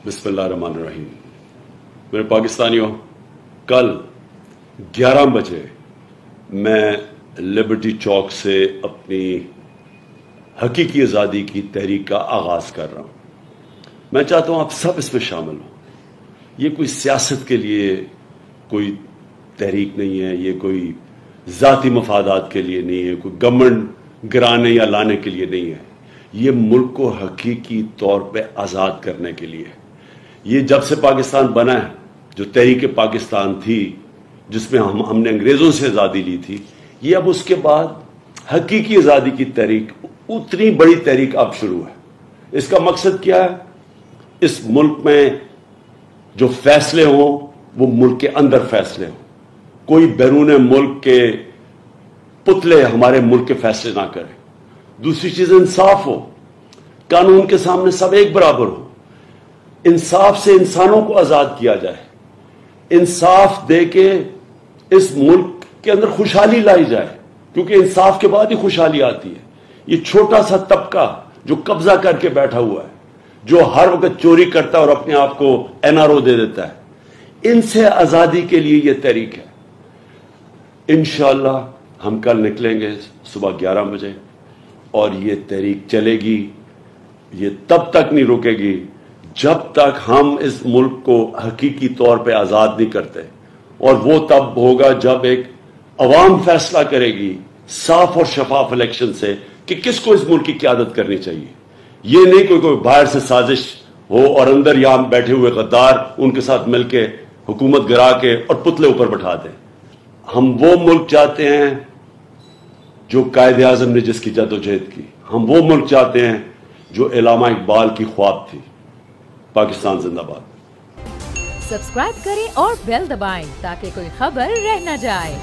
बिस्मिल्लाहिर्रहमानिर्रहीम। मेरे पाकिस्तानियों, कल 11 बजे मैं लिबर्टी चौक से अपनी हकीकी आज़ादी की तहरीक का आगाज़ कर रहा हूँ। मैं चाहता हूँ आप सब इसमें शामिल हों। ये कोई सियासत के लिए कोई तहरीक नहीं है, ये कोई ज़ाती मफादात के लिए नहीं है, कोई गवर्नमेंट गिराने या लाने के लिए नहीं है। ये मुल्क को हकीकी तौर पे आज़ाद करने के लिए है। ये जब से पाकिस्तान बना है, जो तहरीक पाकिस्तान थी जिसमें हमने अंग्रेज़ों से आज़ादी ली थी, ये अब उसके बाद हकीकी आज़ादी की तहरीक, उतनी बड़ी तहरीक अब शुरू है। इसका मकसद क्या है? इस मुल्क में जो फैसले हों वो मुल्क के अंदर फैसले हों। कोई बैरून मुल्क के पुतले हमारे मुल्क के फैसले ना करें। दूसरी चीज, इंसाफ हो, कानून के सामने सब एक बराबर हो। इंसाफ से इंसानों को आजाद किया जाए, इंसाफ दे के इस मुल्क के अंदर खुशहाली लाई जाए, क्योंकि इंसाफ के बाद ही खुशहाली आती है। ये छोटा सा तबका जो कब्जा करके बैठा हुआ है, जो हर वक्त चोरी करता है और अपने आप को एनआरओ दे देता है, इनसे आजादी के लिए यह तहरीक है। इंशाअल्लाह हम कल निकलेंगे सुबह 11 बजे और ये तहरीक चलेगी। ये तब तक नहीं रुकेगी जब तक हम इस मुल्क को हकीकी तौर पे आज़ाद नहीं करते, और वो तब होगा जब एक अवाम फैसला करेगी साफ और शफाफ इलेक्शन से कि किसको इस मुल्क की क़यादत करनी चाहिए। ये नहीं कोई बाहर से साजिश हो और अंदर यहां बैठे हुए गद्दार उनके साथ मिलके हुकूमत गिरा के और पुतले ऊपर बैठा दें। हम वो मुल्क चाहते हैं जो कायदे आज़म ने जिसकी जदोजहद की। हम वो मुल्क चाहते हैं जो इलामा इकबाल की ख्वाब थी। पाकिस्तान जिंदाबाद। सब्सक्राइब करें और बेल दबाएं ताकि कोई खबर रह न जाए।